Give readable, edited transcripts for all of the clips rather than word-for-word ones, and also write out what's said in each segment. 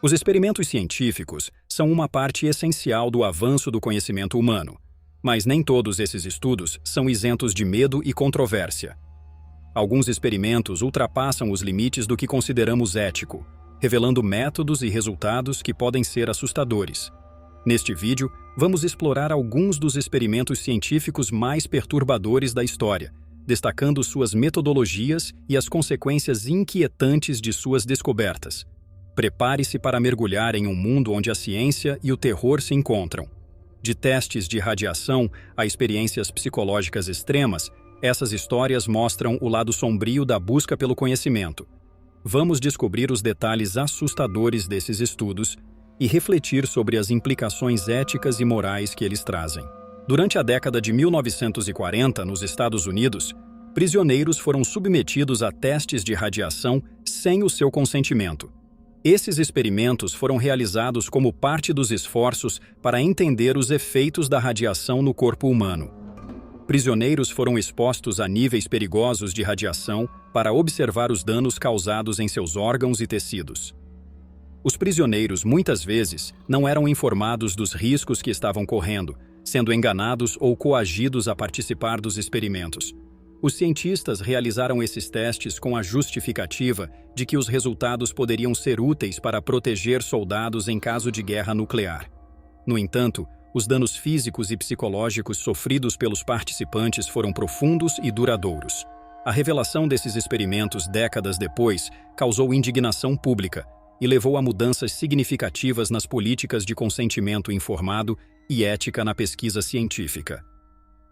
Os experimentos científicos são uma parte essencial do avanço do conhecimento humano, mas nem todos esses estudos são isentos de medo e controvérsia. Alguns experimentos ultrapassam os limites do que consideramos ético, revelando métodos e resultados que podem ser assustadores. Neste vídeo, vamos explorar alguns dos experimentos científicos mais perturbadores da história, destacando suas metodologias e as consequências inquietantes de suas descobertas. Prepare-se para mergulhar em um mundo onde a ciência e o terror se encontram. De testes de radiação a experiências psicológicas extremas, essas histórias mostram o lado sombrio da busca pelo conhecimento. Vamos descobrir os detalhes assustadores desses estudos e refletir sobre as implicações éticas e morais que eles trazem. Durante a década de 1940, nos Estados Unidos, prisioneiros foram submetidos a testes de radiação sem o seu consentimento. Esses experimentos foram realizados como parte dos esforços para entender os efeitos da radiação no corpo humano. Prisioneiros foram expostos a níveis perigosos de radiação para observar os danos causados em seus órgãos e tecidos. Os prisioneiros, muitas vezes, não eram informados dos riscos que estavam correndo, sendo enganados ou coagidos a participar dos experimentos. Os cientistas realizaram esses testes com a justificativa de que os resultados poderiam ser úteis para proteger soldados em caso de guerra nuclear. No entanto, os danos físicos e psicológicos sofridos pelos participantes foram profundos e duradouros. A revelação desses experimentos décadas depois causou indignação pública e levou a mudanças significativas nas políticas de consentimento informado e ética na pesquisa científica.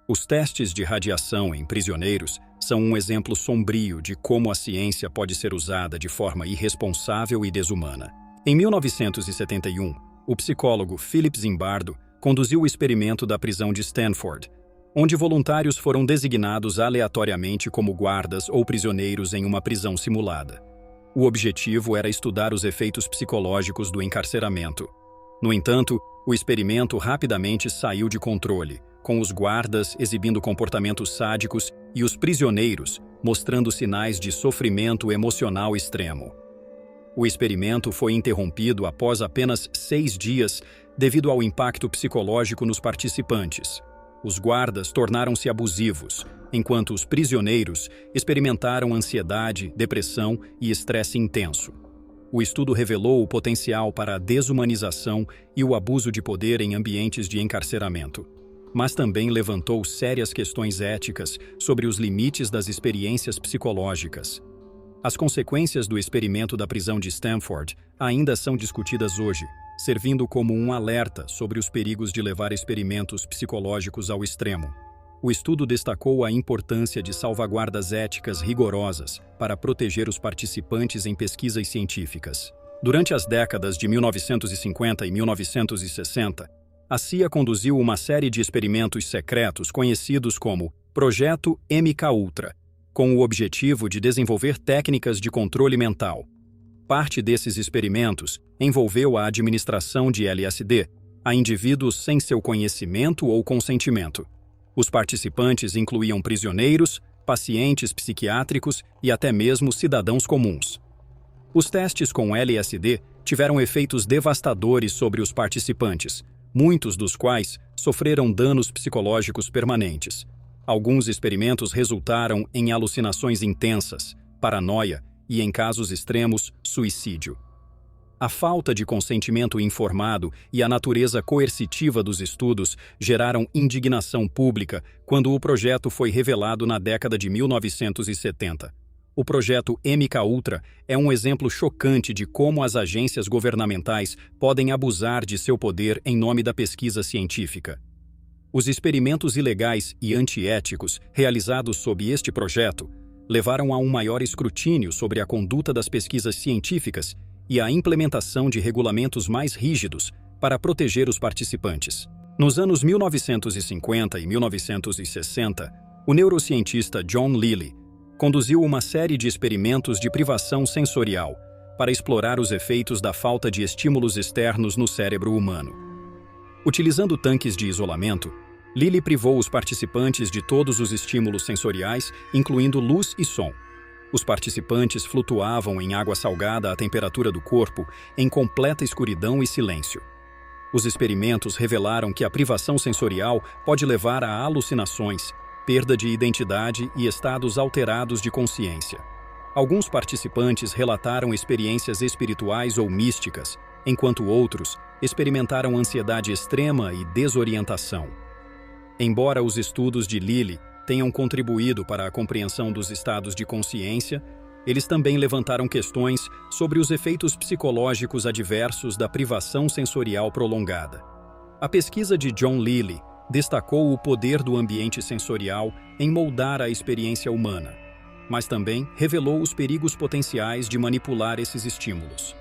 Os testes de radiação em prisioneiros são um exemplo sombrio de como a ciência pode ser usada de forma irresponsável e desumana. Em 1971, o psicólogo Philip Zimbardo conduziu o experimento da prisão de Stanford, onde voluntários foram designados aleatoriamente como guardas ou prisioneiros em uma prisão simulada. O objetivo era estudar os efeitos psicológicos do encarceramento. No entanto, o experimento rapidamente saiu de controle, com os guardas exibindo comportamentos sádicos e os prisioneiros mostrando sinais de sofrimento emocional extremo. O experimento foi interrompido após apenas 6 dias devido ao impacto psicológico nos participantes. Os guardas tornaram-se abusivos, enquanto os prisioneiros experimentaram ansiedade, depressão e estresse intenso. O estudo revelou o potencial para a desumanização e o abuso de poder em ambientes de encarceramento, mas também levantou sérias questões éticas sobre os limites das experiências psicológicas. As consequências do experimento da prisão de Stanford ainda são discutidas hoje, servindo como um alerta sobre os perigos de levar experimentos psicológicos ao extremo. O estudo destacou a importância de salvaguardas éticas rigorosas para proteger os participantes em pesquisas científicas. Durante as décadas de 1950 e 1960, a CIA conduziu uma série de experimentos secretos conhecidos como Projeto MKUltra, com o objetivo de desenvolver técnicas de controle mental. Parte desses experimentos envolveu a administração de LSD a indivíduos sem seu conhecimento ou consentimento. Os participantes incluíam prisioneiros, pacientes psiquiátricos e até mesmo cidadãos comuns. Os testes com LSD tiveram efeitos devastadores sobre os participantes, muitos dos quais sofreram danos psicológicos permanentes. Alguns experimentos resultaram em alucinações intensas, paranoia e, em casos extremos, suicídio. A falta de consentimento informado e a natureza coercitiva dos estudos geraram indignação pública quando o projeto foi revelado na década de 1970. O projeto MKUltra é um exemplo chocante de como as agências governamentais podem abusar de seu poder em nome da pesquisa científica. Os experimentos ilegais e antiéticos realizados sob este projeto levaram a um maior escrutínio sobre a conduta das pesquisas científicas e a implementação de regulamentos mais rígidos para proteger os participantes. Nos anos 1950 e 1960, o neurocientista John Lilly conduziu uma série de experimentos de privação sensorial para explorar os efeitos da falta de estímulos externos no cérebro humano. Utilizando tanques de isolamento, Lilly privou os participantes de todos os estímulos sensoriais, incluindo luz e som. Os participantes flutuavam em água salgada à temperatura do corpo, em completa escuridão e silêncio. Os experimentos revelaram que a privação sensorial pode levar a alucinações, perda de identidade e estados alterados de consciência. Alguns participantes relataram experiências espirituais ou místicas, enquanto outros experimentaram ansiedade extrema e desorientação. Embora os estudos de Lilly tenham contribuído para a compreensão dos estados de consciência, eles também levantaram questões sobre os efeitos psicológicos adversos da privação sensorial prolongada. A pesquisa de John Lilly destacou o poder do ambiente sensorial em moldar a experiência humana, mas também revelou os perigos potenciais de manipular esses estímulos.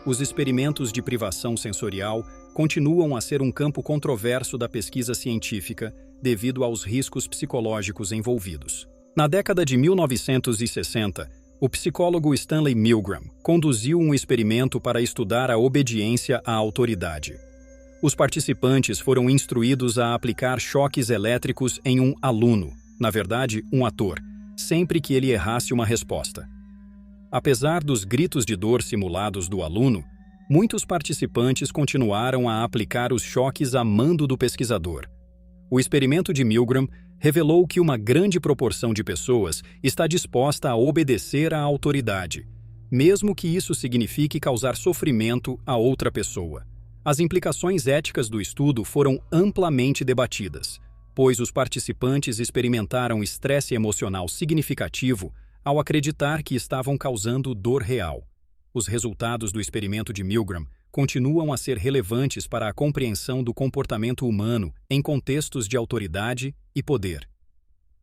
Os experimentos de privação sensorial continuam a ser um campo controverso da pesquisa científica devido aos riscos psicológicos envolvidos. Na década de 1960, o psicólogo Stanley Milgram conduziu um experimento para estudar a obediência à autoridade. Os participantes foram instruídos a aplicar choques elétricos em um aluno, na verdade, um ator, sempre que ele errasse uma resposta. Apesar dos gritos de dor simulados do aluno, muitos participantes continuaram a aplicar os choques a mando do pesquisador. O experimento de Milgram revelou que uma grande proporção de pessoas está disposta a obedecer à autoridade, mesmo que isso signifique causar sofrimento a outra pessoa. As implicações éticas do estudo foram amplamente debatidas, pois os participantes experimentaram estresse emocional significativo ao acreditar que estavam causando dor real. Os resultados do experimento de Milgram continuam a ser relevantes para a compreensão do comportamento humano em contextos de autoridade e poder.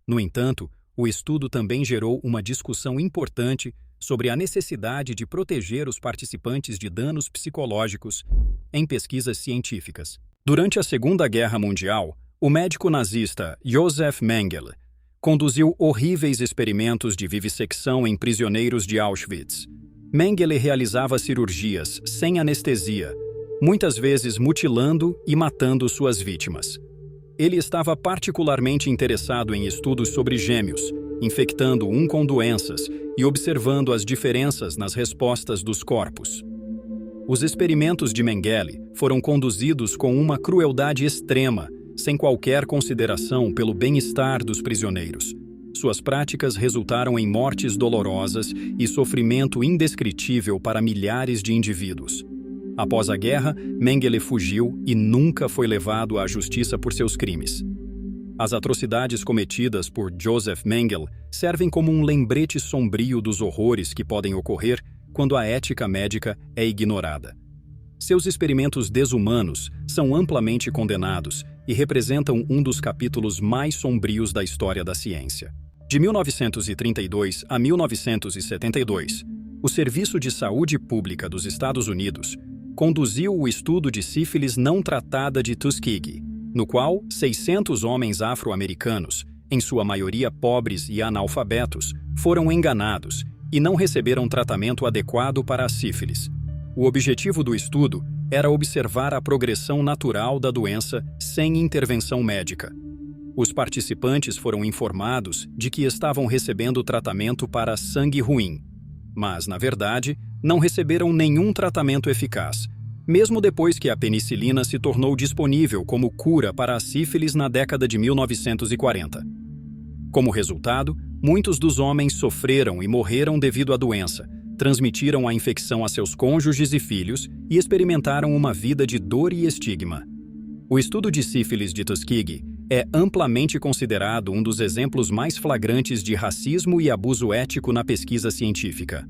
No entanto, o estudo também gerou uma discussão importante sobre a necessidade de proteger os participantes de danos psicológicos em pesquisas científicas. Durante a Segunda Guerra Mundial, o médico nazista Josef Mengele conduziu horríveis experimentos de vivissecção em prisioneiros de Auschwitz. Mengele realizava cirurgias sem anestesia, muitas vezes mutilando e matando suas vítimas. Ele estava particularmente interessado em estudos sobre gêmeos, infectando um com doenças e observando as diferenças nas respostas dos corpos. Os experimentos de Mengele foram conduzidos com uma crueldade extrema, sem qualquer consideração pelo bem-estar dos prisioneiros. Suas práticas resultaram em mortes dolorosas e sofrimento indescritível para milhares de indivíduos. Após a guerra, Mengele fugiu e nunca foi levado à justiça por seus crimes. As atrocidades cometidas por Josef Mengele servem como um lembrete sombrio dos horrores que podem ocorrer quando a ética médica é ignorada. Seus experimentos desumanos são amplamente condenados e representam um dos capítulos mais sombrios da história da ciência. De 1932 a 1972, o Serviço de Saúde Pública dos Estados Unidos conduziu o estudo de sífilis não tratada de Tuskegee, no qual 600 homens afro-americanos, em sua maioria pobres e analfabetos, foram enganados e não receberam tratamento adequado para a sífilis. O objetivo do estudo era observar a progressão natural da doença sem intervenção médica. Os participantes foram informados de que estavam recebendo tratamento para sangue ruim, mas, na verdade, não receberam nenhum tratamento eficaz, mesmo depois que a penicilina se tornou disponível como cura para a sífilis na década de 1940. Como resultado, muitos dos homens sofreram e morreram devido à doença, transmitiram a infecção a seus cônjuges e filhos e experimentaram uma vida de dor e estigma. O estudo de sífilis de Tuskegee é amplamente considerado um dos exemplos mais flagrantes de racismo e abuso ético na pesquisa científica.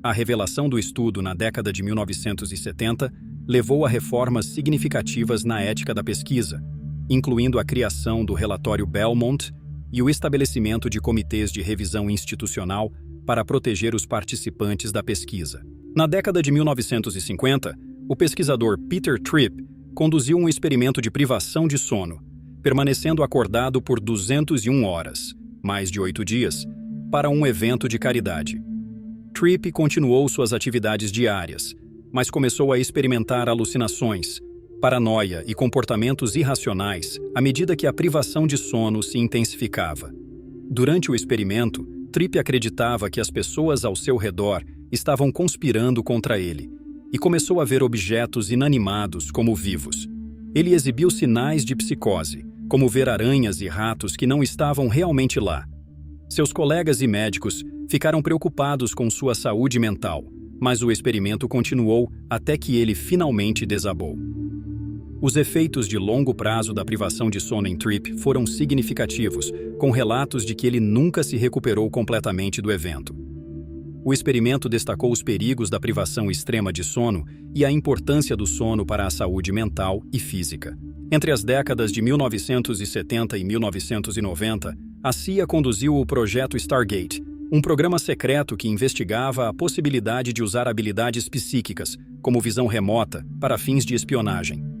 A revelação do estudo na década de 1970 levou a reformas significativas na ética da pesquisa, incluindo a criação do relatório Belmont e o estabelecimento de comitês de revisão institucional para proteger os participantes da pesquisa. Na década de 1950, o pesquisador Peter Tripp conduziu um experimento de privação de sono, permanecendo acordado por 201 horas, mais de 8 dias, para um evento de caridade. Tripp continuou suas atividades diárias, mas começou a experimentar alucinações, paranoia e comportamentos irracionais à medida que a privação de sono se intensificava. Durante o experimento, Tripp acreditava que as pessoas ao seu redor estavam conspirando contra ele e começou a ver objetos inanimados como vivos. Ele exibiu sinais de psicose, como ver aranhas e ratos que não estavam realmente lá. Seus colegas e médicos ficaram preocupados com sua saúde mental, mas o experimento continuou até que ele finalmente desabou. Os efeitos de longo prazo da privação de sono em Tripp foram significativos, com relatos de que ele nunca se recuperou completamente do evento. O experimento destacou os perigos da privação extrema de sono e a importância do sono para a saúde mental e física. Entre as décadas de 1970 e 1990, a CIA conduziu o projeto Stargate, um programa secreto que investigava a possibilidade de usar habilidades psíquicas, como visão remota, para fins de espionagem.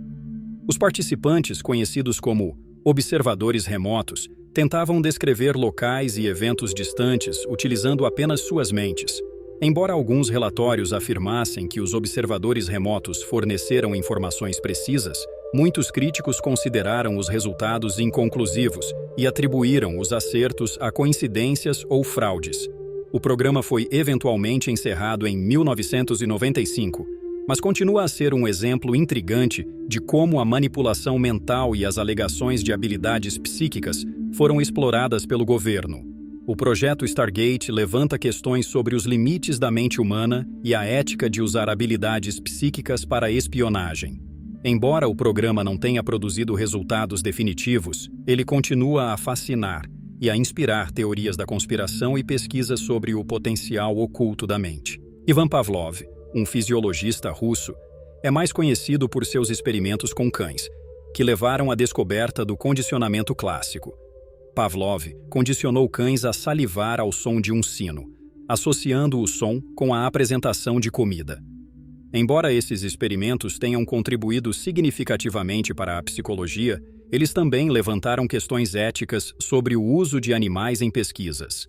Os participantes, conhecidos como observadores remotos, tentavam descrever locais e eventos distantes utilizando apenas suas mentes. Embora alguns relatórios afirmassem que os observadores remotos forneceram informações precisas, muitos críticos consideraram os resultados inconclusivos e atribuíram os acertos a coincidências ou fraudes. O programa foi eventualmente encerrado em 1995, mas continua a ser um exemplo intrigante de como a manipulação mental e as alegações de habilidades psíquicas foram exploradas pelo governo. O projeto Stargate levanta questões sobre os limites da mente humana e a ética de usar habilidades psíquicas para espionagem. Embora o programa não tenha produzido resultados definitivos, ele continua a fascinar e a inspirar teorias da conspiração e pesquisas sobre o potencial oculto da mente. Ivan Pavlov, um fisiologista russo, é mais conhecido por seus experimentos com cães, que levaram à descoberta do condicionamento clássico. Pavlov condicionou cães a salivar ao som de um sino, associando o som com a apresentação de comida. Embora esses experimentos tenham contribuído significativamente para a psicologia, eles também levantaram questões éticas sobre o uso de animais em pesquisas.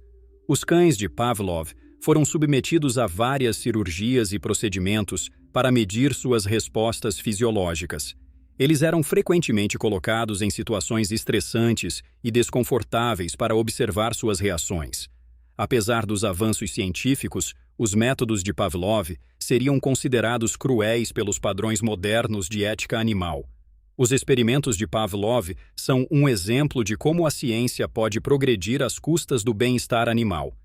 Os cães de Pavlov foram submetidos a várias cirurgias e procedimentos para medir suas respostas fisiológicas. Eles eram frequentemente colocados em situações estressantes e desconfortáveis para observar suas reações. Apesar dos avanços científicos, os métodos de Pavlov seriam considerados cruéis pelos padrões modernos de ética animal. Os experimentos de Pavlov são um exemplo de como a ciência pode progredir às custas do bem-estar animal.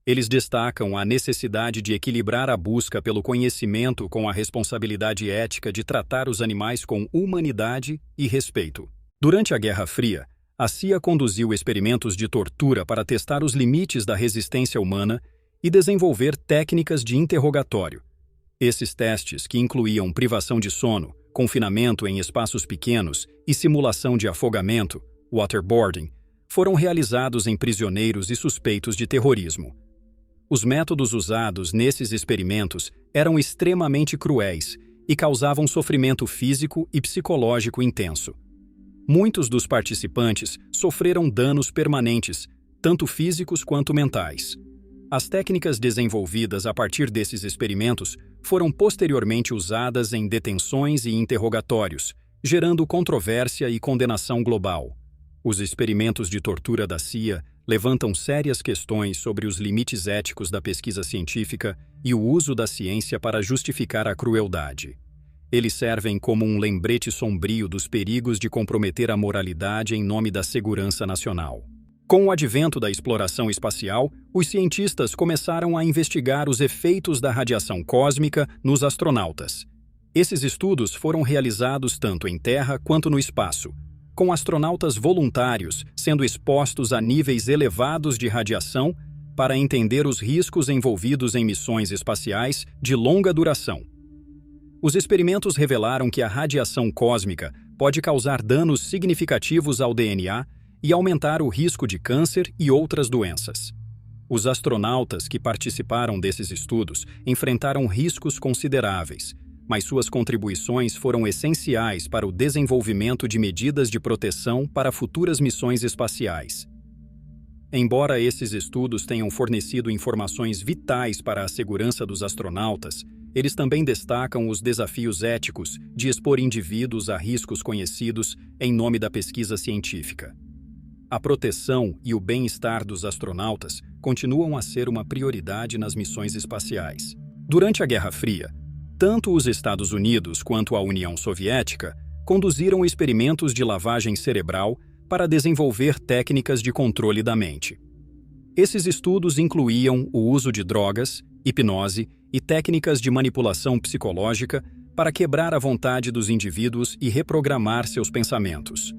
Eles destacam a necessidade de equilibrar a busca pelo conhecimento com a responsabilidade ética de tratar os animais com humanidade e respeito. Durante a Guerra Fria, a CIA conduziu experimentos de tortura para testar os limites da resistência humana e desenvolver técnicas de interrogatório. Esses testes, que incluíam privação de sono, confinamento em espaços pequenos e simulação de afogamento, waterboarding, foram realizados em prisioneiros e suspeitos de terrorismo. Os métodos usados nesses experimentos eram extremamente cruéis e causavam sofrimento físico e psicológico intenso. Muitos dos participantes sofreram danos permanentes, tanto físicos quanto mentais. As técnicas desenvolvidas a partir desses experimentos foram posteriormente usadas em detenções e interrogatórios, gerando controvérsia e condenação global. Os experimentos de tortura da CIA levantam sérias questões sobre os limites éticos da pesquisa científica e o uso da ciência para justificar a crueldade. Eles servem como um lembrete sombrio dos perigos de comprometer a moralidade em nome da segurança nacional. Com o advento da exploração espacial, os cientistas começaram a investigar os efeitos da radiação cósmica nos astronautas. Esses estudos foram realizados tanto em Terra quanto no espaço, com astronautas voluntários sendo expostos a níveis elevados de radiação para entender os riscos envolvidos em missões espaciais de longa duração. Os experimentos revelaram que a radiação cósmica pode causar danos significativos ao DNA e aumentar o risco de câncer e outras doenças. Os astronautas que participaram desses estudos enfrentaram riscos consideráveis, mas suas contribuições foram essenciais para o desenvolvimento de medidas de proteção para futuras missões espaciais. Embora esses estudos tenham fornecido informações vitais para a segurança dos astronautas, eles também destacam os desafios éticos de expor indivíduos a riscos conhecidos em nome da pesquisa científica. A proteção e o bem-estar dos astronautas continuam a ser uma prioridade nas missões espaciais. Durante a Guerra Fria, tanto os Estados Unidos quanto a União Soviética conduziram experimentos de lavagem cerebral para desenvolver técnicas de controle da mente. Esses estudos incluíam o uso de drogas, hipnose e técnicas de manipulação psicológica para quebrar a vontade dos indivíduos e reprogramar seus pensamentos.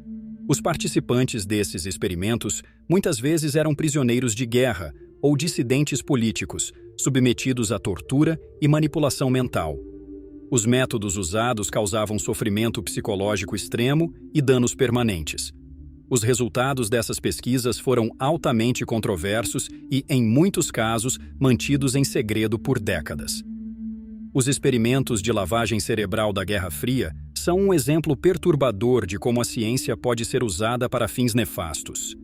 Os participantes desses experimentos muitas vezes eram prisioneiros de guerra ou dissidentes políticos, submetidos à tortura e manipulação mental. Os métodos usados causavam sofrimento psicológico extremo e danos permanentes. Os resultados dessas pesquisas foram altamente controversos e, em muitos casos, mantidos em segredo por décadas. Os experimentos de lavagem cerebral da Guerra Fria são um exemplo perturbador de como a ciência pode ser usada para fins nefastos.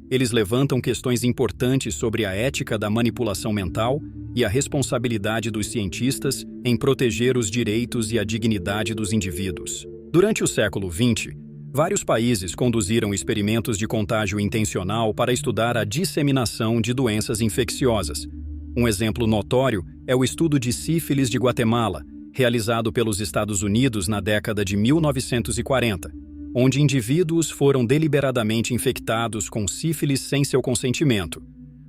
Eles levantam questões importantes sobre a ética da manipulação mental e a responsabilidade dos cientistas em proteger os direitos e a dignidade dos indivíduos. Durante o século XX, vários países conduziram experimentos de contágio intencional para estudar a disseminação de doenças infecciosas. Um exemplo notório é o estudo de sífilis de Guatemala, realizado pelos Estados Unidos na década de 1940, onde indivíduos foram deliberadamente infectados com sífilis sem seu consentimento.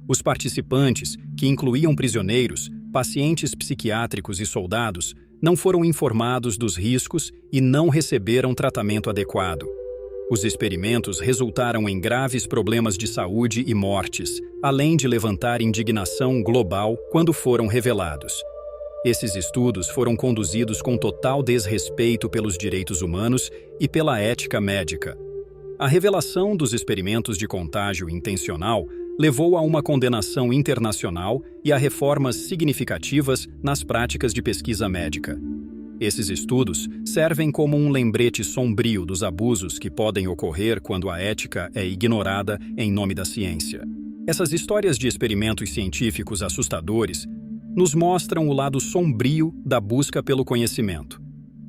Os participantes, que incluíam prisioneiros, pacientes psiquiátricos e soldados, não foram informados dos riscos e não receberam tratamento adequado. Os experimentos resultaram em graves problemas de saúde e mortes, além de levantar indignação global quando foram revelados. Esses estudos foram conduzidos com total desrespeito pelos direitos humanos e pela ética médica. A revelação dos experimentos de contágio intencional levou a uma condenação internacional e a reformas significativas nas práticas de pesquisa médica. Esses estudos servem como um lembrete sombrio dos abusos que podem ocorrer quando a ética é ignorada em nome da ciência. Essas histórias de experimentos científicos assustadores nos mostram o lado sombrio da busca pelo conhecimento.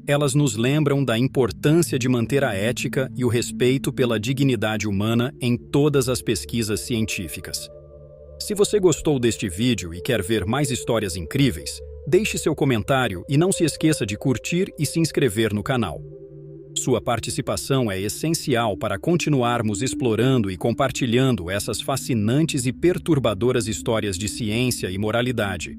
Elas nos lembram da importância de manter a ética e o respeito pela dignidade humana em todas as pesquisas científicas. Se você gostou deste vídeo e quer ver mais histórias incríveis, deixe seu comentário e não se esqueça de curtir e se inscrever no canal. Sua participação é essencial para continuarmos explorando e compartilhando essas fascinantes e perturbadoras histórias de ciência e moralidade.